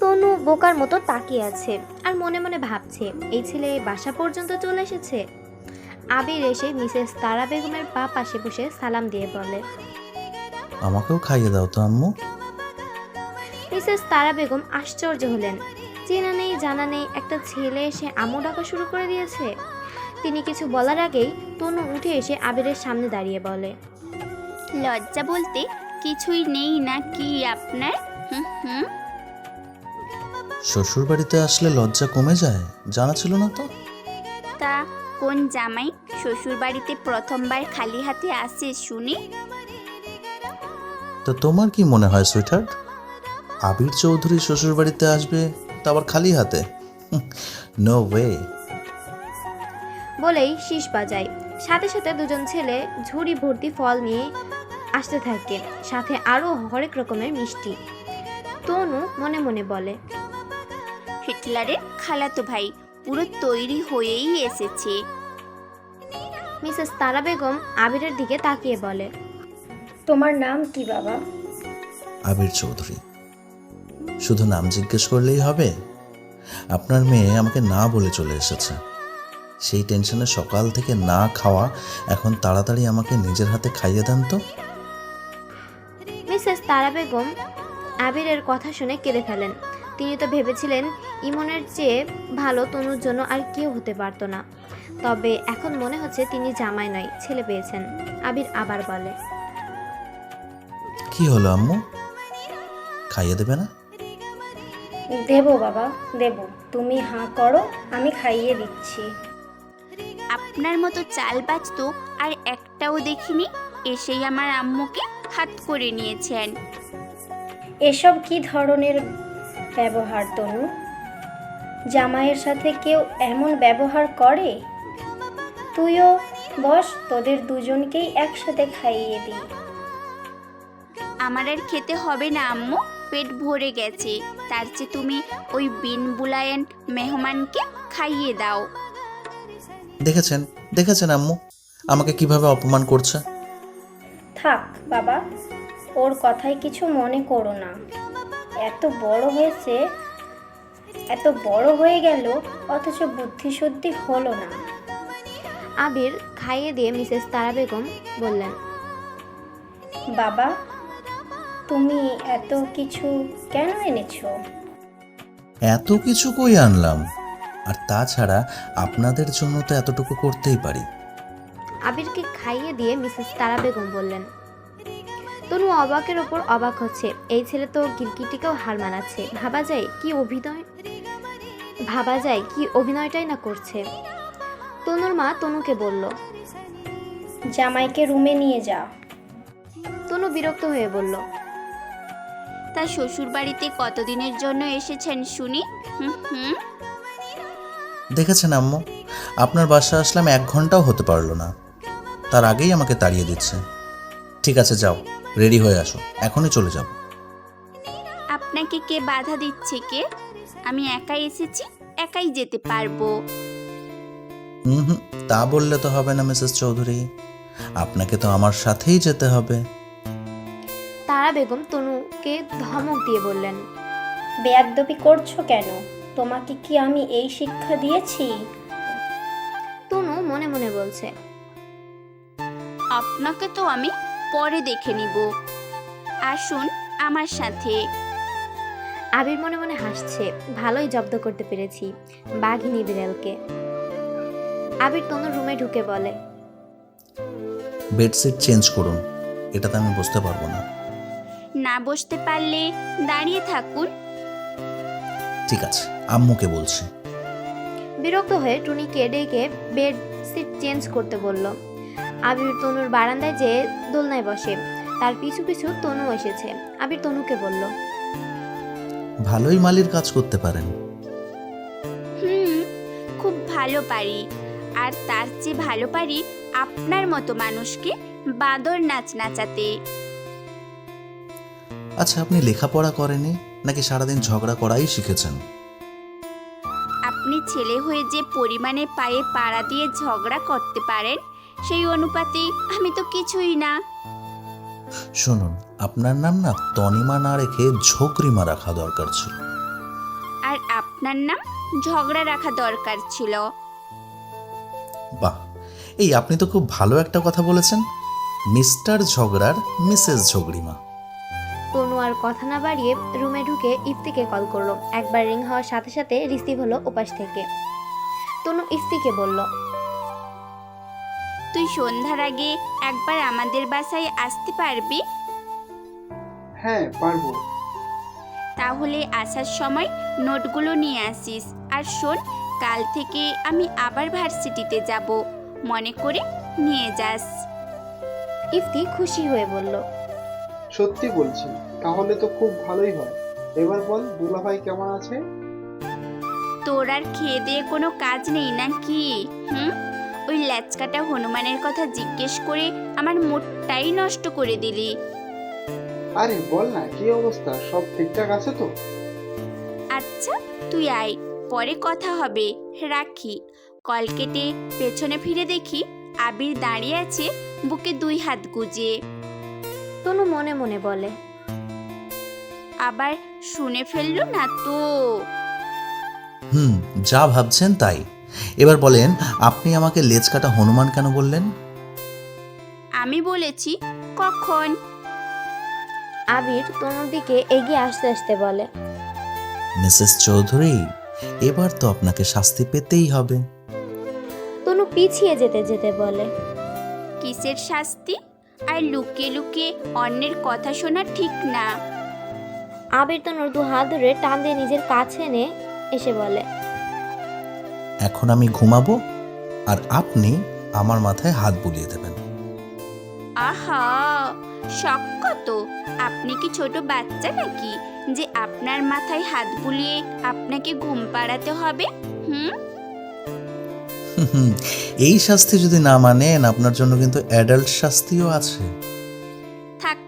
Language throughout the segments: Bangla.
তনু বোকার মতো তাকিয়ে আছে আর মনে মনে ভাবছে, এই ছেলে এই বাসা পর্যন্ত চলে এসেছে। আবির এসে মিসেস তারা বেগমের পা পাশে বসে সালাম দিয়ে বলে, আমাকেও খাইয়ে দাও তো আম্মু। মিসেস তারা বেগম আশ্চর্য হলেন। চেনা নেই জানা নেই একটা ছেলে এসে আম্মু ডাকা শুরু করে দিয়েছে। তিনি কিছু বলার আগেই তনু উঠে এসে আবিরের সামনে দাঁড়িয়ে বলে, লজ্জা বলতে কিছুই নেই না কি আপনার? হুম হুম। শ্বশুর বাড়িতে আসলে লজ্জা কমে যায়, জানা ছিল না তো। তা কোন জামাই শ্বশুর বাড়িতে প্রথমবার খালি হাতে আসে শুনি? তো তোমার কি মনে হয় সুইটহার্ট, আবির চৌধুরী শ্বশুর বাড়িতে আসবে তা আবার খালি হাতে? No way. বলেই শীষ বাজায়। সাথে সাথে দুজন ছেলে ঝুড়ি ভর্তি ফল নিয়ে আসতে থাকে, সাথে আরও হরেক রকমের মিষ্টি। তনু মনে মনে বলে, হিটলারের খালাতো ভাই পুরো তৈরি হয়েই এসেছে। মিসেস তারা বেগম আবিরের দিকে তাকিয়ে বলে, তোমার নাম কি বাবা? আবির চৌধুরী। শুধু নাম জিজ্ঞেস করলেই হবে? আপনার মেয়ে আমাকে না বলে চলে এসেছে, সেই টেনশনে সকাল থেকে না খাওয়া, এখন তাড়াতাড়ি আমাকে নিজের হাতে খাইয়ে দেন তো। মিসেস তারা বেগম আবিরের কথা শুনে কেঁদে ফেলেন। তিনি তো ভেবেছিলেন ইমনের চেয়ে ভালো তনুর জন্য আর কেউ হতে পারত না। তবে এখন মনে হচ্ছে তিনি জামাই নয়, ছেলে পেয়েছেন। আবির আবার বলে, কি হলো আম্মু, খাইয়ে দেবে না? দেব বাবা দেব, তুমি হাঁ করো, আমি খাইয়ে দিচ্ছি। আপনার মতো চালবাজ তো আর একটাও দেখিনি, এসেই আমার আম্মুকে হাত করে নিয়েছেন। এসব কি ধরনের ব্যবহার তনু? জামাইয়ের সাথে কেউ এমন ব্যবহার করে? তুইও বস, তোদের দুজনকেই একসাথে খাইয়ে দিই। আমার আর খেতে হবে না আম্মু, পেট ভরে গেছে। তার চেয়ে তুমি ওই বিন বুলায়েন মেহমানকে খাইয়ে দাও। দেখেছেন দেখেছেন আম্মু আমাকে কিভাবে অপমান করছে। থাক বাবা, ওর কথায় কিছু মনে করো না। এত বড় হয়ে গেল অথচ বুদ্ধিশুদ্ধি হলো না। আবির খাইয়ে দিয়ে মিসেস তারা বেগম বললেন, বাবা, তুমি এত কিছু কেন এনেছো? এত কিছু কই আনলাম, আর তাছাড়া আপনাদের জন্য তো এতটুকু করতেই পারি। আবিরকে খাইয়ে দিয়ে মিসেস তারা বেগম বললেন। তনু অবাকের ওপর অবাক হচ্ছে, এই ছেলে তো গিরগিটিকেও হার মানাচ্ছে। ভাবা যায় কি অভিনয়টাই না করছে। তনুর মা তনুকে বলল, জামাইকে রুমে নিয়ে যা। তনু বিরক্ত হয়ে বলল, তা শ্বশুর বাড়িতে কতদিনের জন্য এসেছেন শুনি? হুম হুম। দেখেছেন আম্মু, আপনার বাসা আসলাম 1 ঘন্টাও হতে পারলো না, তার আগেই আমাকে তাড়িয়ে দিচ্ছে। ঠিক আছে যাও, রেডি হয়ে আসো, এখনই চলে যাব। আপনাকে কে বাধা দিচ্ছে কে? আমি একাই এসেছি, একাই যেতে পারবো। হুম, তা বললে তো হবে না মিসেস চৌধুরী, আপনাকে তো আমার সাথেই যেতে হবে। তারা বেগম তনুকে ধমক দিয়ে বললেন, বেয়াদ্দপি করছো কেন? তোমাকে কি আমি এই শিক্ষা দিয়েছি? তনু মনে মনে বলছে, আপনাকে তো আমি পরে দেখে নিব, আসুন আমার সাথে। আবির মনে মনে হাসছে, ভালোই জব্দ করতে পেরেছি বাঘিনী বিড়ালকে। আবির তনুর রুমে ঢুকে বলে, বেডশিট চেঞ্জ করুন, এটাতে আমি বসতে পারবো না। না বসতে পারলে দাঁড়িয়ে থাকুন। ঠিক আছে, আম্মুকে বলছি। বিরক্ত হয়ে টুনিকে ডেকে বেড সিট চেঞ্জ করতে বলল। আবির তনুর বারান্দায় যেয়ে দোলনায় বসে, তার পিছু পিছু তনু এসেছে। আবির তনুকে বলল, ভালোই মালির কাজ করতে পারেন। হুম, খুব ভালো পারি। আর তার চেয়ে ভালো পারি আপনার মতো মানুষকে বাদর নাচ নাচাতে। আচ্ছা, আপনি লেখাপড়া করেনি নাকি সারাদিন ঝগড়া করাই শিখেছেন? আপনি ছেলে হয়ে যে পরিমাণে পায়ে পাড়া দিয়ে ঝগড়া করতে পারেন, সেই অনুপাতে আমি তো কিছুই না। শুনুন, আপনার নাম না তনিমা না রেখে ঝোকরিমা রাখা দরকার ছিল। আর আপনার নাম ঝগড়া রাখা দরকার ছিল। বাহ, এই আপনি তো খুব ভালো একটা কথা বলেছেন। মিস্টার ঝগড়ার মিসেস ঝগড়িমা। তনু আর কথা না বাড়িয়ে রুমে ঢুকে ইফতিকে কল করলো। একবার রিং হওয়ার সাথে সাথে রিসিভ হলো ওপাশ থেকে। তনু ইফতিকে বলল, তুই সন্ধ্যার আগে একবার আমাদের বাসায় আসতে পারবি? হ্যাঁ পারবো। তাহলে আসার সময় নোটগুলো নিয়ে আসিস। আর শোন, কাল থেকে আমি আবার ভার্সিটিতে যাব, মনে করে নিয়ে যাস। ইফতি খুশি হয়ে বলল, সত্যি বলছি? তাহলে তো খুব ভালোই হয়। এবার বল, দুলাভাই কেমন আছে? তোর আর খেয়ে দিয়ে কোনো কাজ নেই নাকি? ওই ল্যাচকাটা হনুমানের কথা জিজ্ঞেস করে আমার মুডটাই নষ্ট করে দিলি। আরে বল না, কি অবস্থা? সব ঠিকঠাক আছে তো? আচ্ছা তুই আয়, পরে কথা হবে, রাখি। কল কেটে পেছনে ফিরে দেখি আবির দাঁড়িয়ে আছে বুকে 2 হাত গুজে। তনু মনে মনে বলে, আবার শুনে ফেললো না তো? যা ভাবছেন তাই। এবার বলেন, আপনি আমাকে লেজ কাটা হনুমান কেন বললেন? আমি বলেছি কখন? আবির তনুর দিকে এগিয়ে আসতে আসতে বলে, মিসেস চৌধুরী, এবার তো আপনাকে শাস্তি পেতেই হবে। তনু পিছিয়ে যেতে যেতে বলে, কিসের শাস্তি? আর লুকিয়ে লুকিয়ে অন্যের কথা শোনা ঠিক না। আবির তনুর 2 হাত ধরে টান দিয়ে নিজের কাছে এনে এসে বলে, এখন আমি ঘুমাবো, আর আপনি আমার মাথায় হাত বুলিয়ে দেবেন। আহা, শখ কত! আপনি কি ছোট বাচ্চা নাকি যে আপনার মাথায় হাত বুলিয়ে আপনাকে ঘুম পাড়াতে হবে? এই শাস্তি যদি না মানেন, আপনার জন্য কিন্তু অ্যাডাল্ট শাস্তিও আছে। থাক,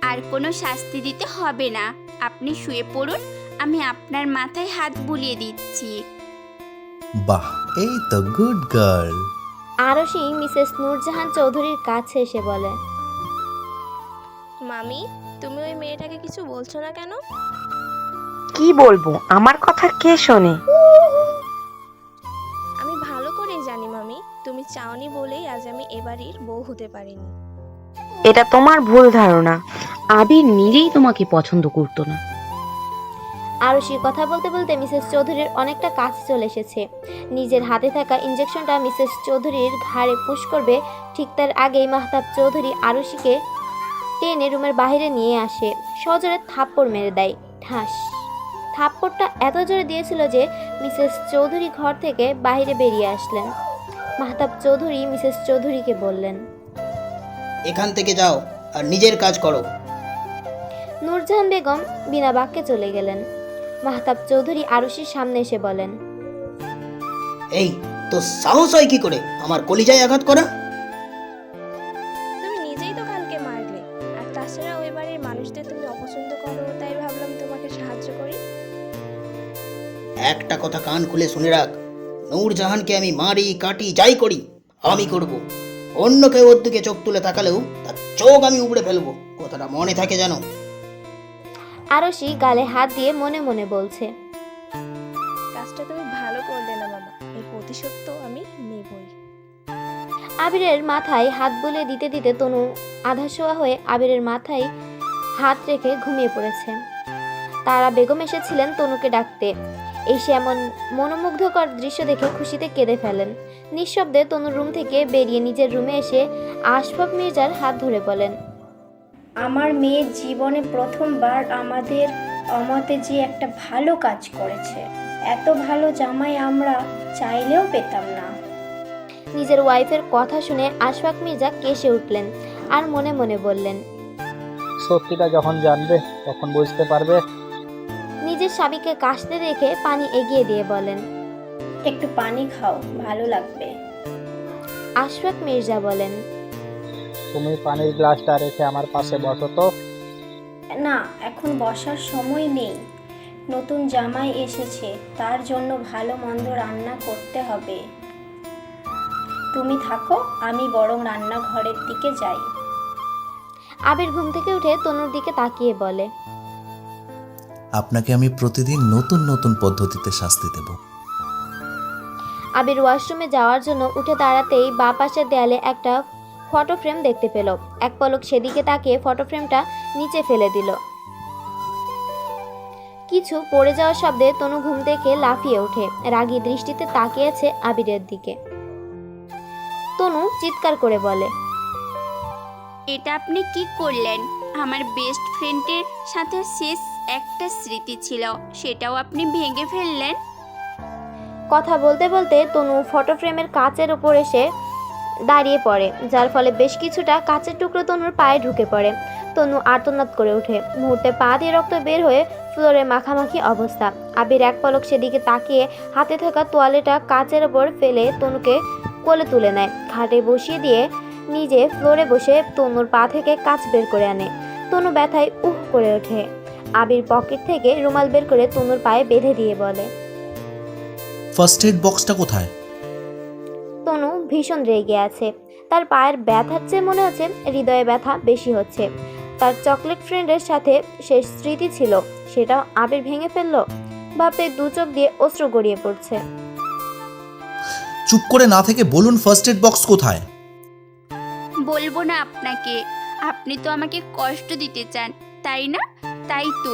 আর কোনো শাস্তি দিতে হবে না। আপনি শুয়ে পড়ুন, আমি আপনার মাথায় হাত বুলিয়ে দিচ্ছি। বাহ, এই তো গুড গার্ল। আরশি মিসেস নূরজাহান চৌধুরীর কাছে এসে বলে, মামি, তুমি ওই মেয়েটাকে কিছু বলছো না কেন? কি বলবো? আমার কথা কে শোনে? আমি ভালো করেই জানি মামি, তুমি চাওনি বলেই আজ আমি এ বাড়ির বউ হতে পারিনি। এটা তোমার ভুল ধারণা। আবির নিজেই তোমাকে পছন্দ করতো না। আরশির কথা বলতে বলতে মিসেস চৌধুরীর অনেকটা কাছে চলে এসেছে। নিজের হাতে থাকা ইঞ্জেকশনটা মিসেস চৌধুরীর ঘাড়ে পুশ করবে, ঠিক তার আগেই মাহতাব চৌধুরী আরশিকে টেনে রুমের বাইরে নিয়ে আসে। সজোরে থাপ্পড় মেরে দেয়, ঠাস। থাপ্পড়টা এত জোরে দিয়েছিল যে মিসেস চৌধুরী ঘর থেকে বাইরে বেরিয়ে আসলেন। মাহতাব চৌধুরী মিসেস চৌধুরীকে বললেন, এখান থেকে যাও আর নিজের কাজ করো। নূরজাহান বেগম বিনা বাক্যে চলে গেলেন। মাহতাব চৌধুরী আরশির সামনে এসে বলেন, এই তো সাহস হয় কি করে আমার কলিজায় আঘাত করা? তুমি নিজেই তো কালকে মারলে। আর তাছাড়া ওই বাড়ির মানুষদের তুমি অপছন্দ করো, তাই ভাবলাম তোমাকে সাহায্য করি। একটা কথা কান খুলে শুনে রাখ, নূরজাহানকে আমি মারি কাটি যাই করি আমি করব। অন্য কেউ ওর দিকে চোখ তুলে তাকালেও তার চোখ আমি উপড়ে ফেলবো, কথাটা মনে থাকে যেন। আরশি গালে হাত দিয়ে মনে মনে বলছে, কাজটা তুমি ভালো করলে না মামা, এই প্রতিশোধ তো আমি নেবই। আবিরের মাথায় হাত বুলিয়ে দিতে দিতে তনু আধা শোয়া হয়ে আবিরের মাথায় হাত রেখে ঘুমিয়ে পড়েছে। তারা বেগম এসেছিলেন তনুকে ডাকতে। এসে এমন মনোমুগ্ধকর দৃশ্য দেখে খুশিতে কেঁদে ফেলেন। নিঃশব্দে তনুর রুম থেকে বেরিয়ে নিজের রুমে এসে আশফাক মির্জার হাত ধরে বলেন, আমার মেয়ে জীবনে প্রথমবার আমাদের অমতে যে একটা ভালো কাজ করেছে। এত ভালো জামাই আমরা চাইলেও পেতাম না। নিজের ওয়াইফের কথা শুনে আশফাক মির্জা কেসে উঠলেন আর মনে মনে বললেন, সত্যিটা যখন জানবে তখন বুঝতে পারবে। নিজের স্বামীকে কাশতে দেখে পানি এগিয়ে দিয়ে বলেন, একটু পানি খাও, ভালো লাগবে। আশফাক মির্জা বলেন, তুমি পানির গ্লাসটা রেখে আমার পাশে বসো তো। না, এখন বসার সময় নেই। নতুন জামাই এসেছে, তার জন্য ভালো মন্দ রান্না করতে হবে। তুমি থাকো, আমি বরং রান্নাঘরের দিকে যাই। আবির ঘুম থেকে উঠে তনুর দিকে তাকিয়ে বলে, আপনাকে আমি প্রতিদিন নতুন নতুন পদ্ধতিতে শাস্তি দেব। আবির ওয়াশরুমে যাওয়ার জন্য উঠে দাঁড়াতেই বাঁ পাশের দেয়ালে একটা ফটো ফ্রেম দেখতে পেল। এক পলক সেদিকে তাকিয়ে ফটো ফ্রেমটা নিচে ফেলে দিল। কিছু পড়ে যাওয়ার শব্দে তনু ঘুম থেকে লাফিয়ে ওঠে, রাগী দৃষ্টিতে তাকিয়েছে আবিরের দিকে। তনু চিৎকার করে বলে, এটা আপনি কি করলেন? আমার বেস্ট ফ্রেন্ডের সাথে শেষ একটা স্মৃতি ছিল, সেটাও আপনি ভেঙে ফেললেন। কথা বলতে বলতে তনু ফটো ফ্রেমের কাচের ওপর এসে দাঁড়িয়ে পড়ে, যার ফলে বেশ কিছুটা কাচের টুকরো তনুর পায়ে ঢুকে পড়ে। তনু আর্তনাদ করে ওঠে। মুহূর্তে পা দিয়ে রক্ত বের হয়ে ফ্লোরে মাখামাখি অবস্থা। আবির এক পলক সেদিকে তাকিয়ে হাতে থাকা তোয়ালেটা কাচের ওপর ফেলে তনুকে কোলে তুলে নেয়। খাটে বসিয়ে দিয়ে নিজে ফ্লোরে বসে তনুর পা থেকে কাচ বের করে আনে। তনু ব্যথায় উহ করে ওঠে। আবির পকেট থেকে রুমাল বের করে তনুর পায়ে বেঁধে দিয়ে বলে, ফার্স্ট এড বক্সটা কোথায়? তনু ভীষণ রেগে আছে। তার পায়ের ব্যথার চেয়ে মনে হচ্ছে হৃদয়ে ব্যথা বেশি হচ্ছে। তার চকলেট ফ্রেন্ডের সাথে শেষ স্মৃতি ছিল, সেটাও আবির ভেঙে ফেললো। ভাবতে দু চোখ দিয়ে অশ্রু গড়িয়ে পড়ছে। চুপ করে না থেকে বলুন ফার্স্ট এড বক্স কোথায়? বলবো না আপনাকে, আপনি তো আমাকে কষ্ট দিতে চান, তাই না? তাই তো,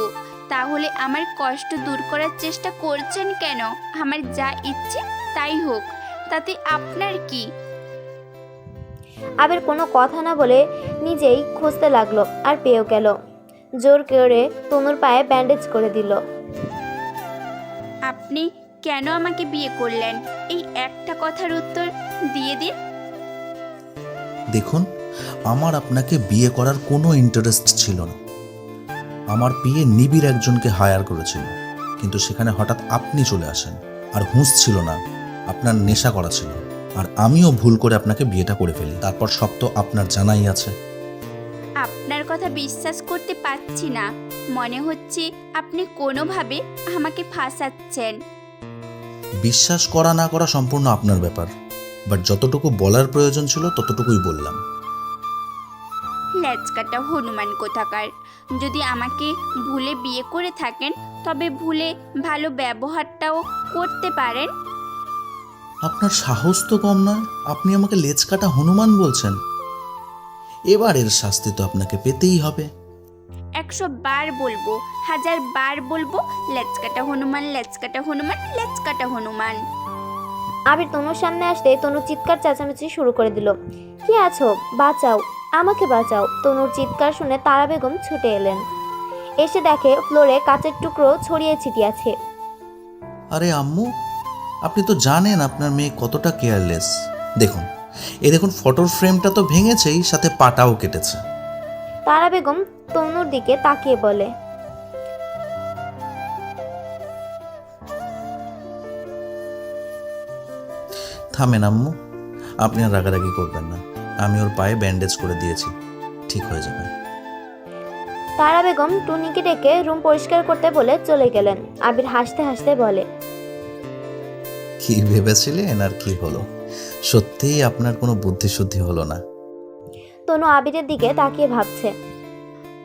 তাহলে আমার কষ্ট দূর করার চেষ্টা করছেন কেন? আমার যা ইচ্ছে তাই হোক, তাতে আপনার কি? আবির কোনো কথা না বলে নিজেই খুঁজতে লাগলো, আর পেয়েও গেল। জোর করে তনুর পায়ে ব্যান্ডেজ করে দিল। আপনি কেন আমাকে বিয়ে করলেন? এই একটা কথার উত্তর দিয়ে দিন। দেখুন, আমার আপনাকে বিয়ে করার কোনো ইন্টারেস্ট ছিল না। আমার বিয়ে নিবিড় একজনকে হায়ার করেছিল, কিন্তু সেখানে হঠাৎ আপনি চলে আসেন। আর হুঁশ ছিল না, আপনার নেশা করা ছিল। আর আমিও ভুল করে আপনাকে বিয়েটা করে ফেলি। তারপর সব তো আপনার জানাই আছে। আপনার কথা বিশ্বাস করতে পারছি না। মনে হচ্ছে আপনি কোনোভাবে আমাকে ফাঁসাচ্ছেন। বিশ্বাস করা না করা সম্পূর্ণ আপনার ব্যাপার, বাট যতটুকু বলার প্রয়োজন ছিল ততটুকুই বললাম। ল্যাচকাটা হনুমান কোথাকার! যদি আমাকে ভুলে বিয়ে করে থাকেন, তবে ভুলে ভালো ব্যবহারটাও করতে পারেন। আপনার সাহস তো কম নয়, আপনি আমাকে লেজ কাটা হনুমান বলছেন। এবার এর শাস্তি তো আপনাকে পেতেই হবে। 100 বার বলবো, 1000 বার বলবো, ল্যাচকাটা হনুমান, ল্যাচকাটা হনুমান, ল্যাচকাটা হনুমান। আবির তনুর সামনে আসতে তনু চিৎকার চেঁচামেচি শুরু করে দিল, কি আছো, বাঁচাও, আমাকে বাঁচাও। তনুর চিৎকার শুনে তারা বেগম ছুটে এলেন। এসে দেখে ফ্লোরে কাচের টুকরো ছড়িয়ে ছিটিয়ে আছে। আরে আম্মু, আপনি তো জানেন আপনার মেয়ে কতটা কেয়ারলেস। দেখুন, দেখুন ফটোর ফ্রেমটা তো ভেঙেছেই, সাথে পাটাও কেটেছে। তারা বেগম তনুর দিকে তাকিয়ে বলে, থামেন আম্মু, আপনি আর রাগারাগি করবেন না। আমি ওর পায়ে ব্যান্ডেজ করে দিয়েছি, ঠিক হয়ে যাবে। তারা বেগম টুনিকে ডেকে রুম পরিষ্কার করতে বলে চলে গেলেন। আবির হাসতে হাসতে বলে, কি ভেবেছিলেন আর কি হলো? সত্যিই আপনার কোনো বুদ্ধিশুদ্ধি হলো না। তনু আবিরের দিকে তাকিয়ে ভাবছে,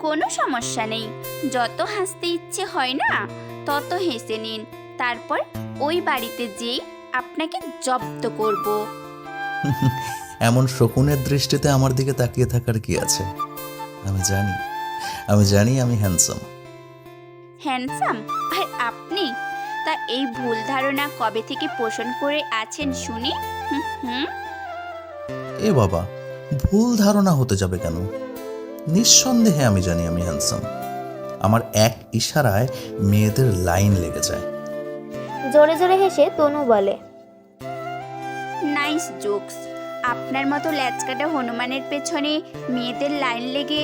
কোনো সমস্যা নেই, যত হাসতে ইচ্ছে হয় না তত হেসে নিন, তারপর ওই বাড়িতে যেই আপনাকে জব্দ করব। এমন শকুনের দৃষ্টিতে আমার দিকে তাকিয়ে থাকার কি আছে? আমি জানি আমি হ্যান্ডসাম। হ্যান্ডসাম? আর আপনি? তা এই ভুল ধারণা কবে থেকে পোষণ করে আছেন শুনি? হুম। এ বাবা, ভুল ধারণা হতে যাবে কেন? নিঃসন্দেহে আমি জানি আমি হ্যান্ডসাম। আমার এক ইশারায় মেয়েদের লাইন লেগে যায়। জোরে জোরে হেসে তনু বলে, নাইস জোকস। আপনার মতো ল্যাচকাটা হনুমানের পেছনে মেয়েদের লাইন লেগে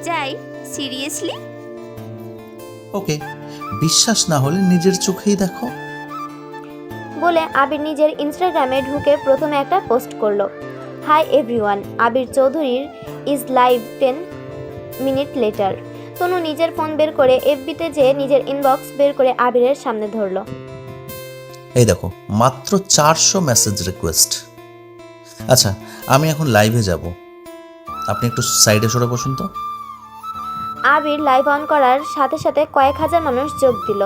যায়? সিরিয়াসলি? ওকে, বিশ্বাস না হলে নিজের চোখেই দেখো। বলে আবির নিজের ইনস্টাগ্রামে ঢুকে প্রথমে একটা পোস্ট করলো, হাই এভরিওয়ান, আবির চৌধুরীর ইজ লাইভ 10 মিনিট লেটার। তনু নিজের ফোন বের করে এফবিতে যেয়ে নিজের ইনবক্স বের করে আবিরের সামনে ধরলো। এই দেখো, মাত্র 400 মেসেজ রিকোয়েস্ট। আচ্ছা, আমি এখন লাইভে যাব, আপনি একটু সাইডে সরে বসুন তো। আবির লাইভ অন করার সাথে সাথে কয়েক হাজার মানুষ যোগ দিল।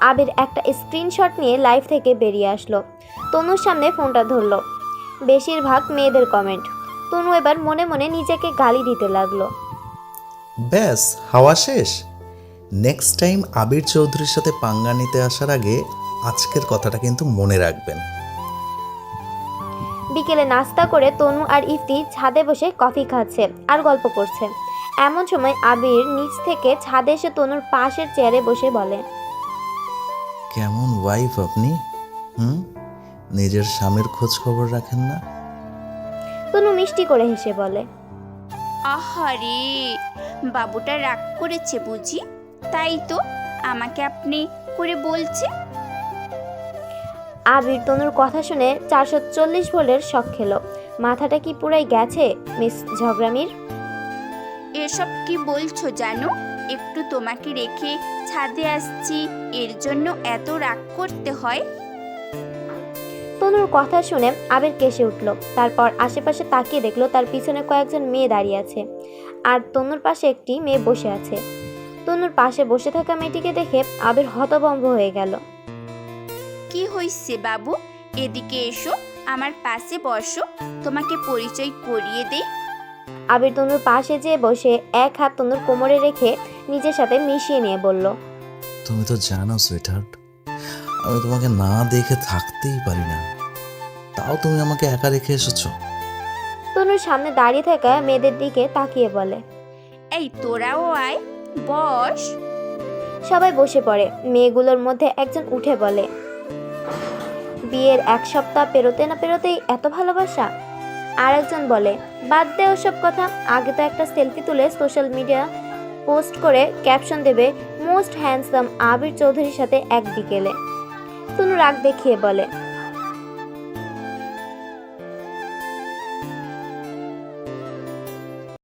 আবির একটা স্ক্রিনশট নিয়ে লাইভ থেকে বেরিয়ে আসলো। তনুর সামনে ফোনটা ধরলো। বেশিরভাগ মেয়েদের কমেন্ট। তনু এবার মনে মনে নিজেকে গালি দিতে লাগলো। ব্যাস, হাওয়া শেষ। নেক্সট টাইম আবির চৌধুরীর সাথে পাঙ্গা নিতে আসার আগে আজকের কথাটা কিন্তু মনে রাখবেন। বিকেলে নাস্তা করে তনু আর ইফতি ছাদে বসে কফি খাচ্ছে আর গল্প করছে। এমন সময় আবির নিচ থেকে ছাদে এসে তনুর পাশের চেয়ারে বসে বলে, কেমন ওয়াইফ আপনি? নিজের স্বামীর খোঁজ খবর রাখেন না? তনু মিষ্টি করে হেসে বলে, আহারে, বাবুটা রাগ করেছে বুঝি, তাই তো আমাকে আপনি করে বলছে। আবির তনুর কথা শুনে 440 ভোল্টের শক খেলো। মাথাটা কি পুরাই গেছে মিস ঝগড়ামির? এসব কি বলছো জানো? একটু তোমাকে রেখে ছাদে আসছি, এর জন্য এত রাগ করতে হয়? তনুর কথা শুনে আবির কেসে উঠল। তারপর আশেপাশে তাকিয়ে দেখলো তার পিছনে কয়েকজন মেয়ে দাঁড়িয়ে আছে আর তনুর পাশে একটি মেয়ে বসে আছে। তনুর পাশে বসে থাকা মেয়েটিকে দেখে আবির হতভম্ব হয়ে গেল। কি হইছে বাবু, এদিকে এসো, আমার পাশে বসো, তোমাকে পরিচয় করিয়ে দেই। আবির তনুর পাশে যেয়ে বসে এক হাত তনুর কোমরে রেখে নিজের সাথে মিশিয়ে নিয়ে বলল, তুমি তো জানো সুইটহার্ট, আমি তোমাকে না দেখে থাকতেই পারি না, তাও তুমি আমাকে একা রেখে এসেছো। তনুর সামনে দাঁড়িয়ে থাকা মেয়েদের দিকে তাকিয়ে বলে, এই তোরাও আয়, বস। সবাই বসে পড়ে। মেয়েগুলোর মধ্যে একজন উঠে বলে, বিয়ের 1 সপ্তাহ পেরোতে না পেরোতেই এত ভালোবাসা? আর একজন বলে, বাদ দে ওসব কথা, আগে তো একটা সেলফি তুলে সোশ্যাল মিডিয়া পোস্ট করে ক্যাপশন দেবে, মোস্ট হ্যান্ডসাম আবির চৌধুরীর সাথে এক বিকেলে। তনু রাগ দেখিয়ে বলে,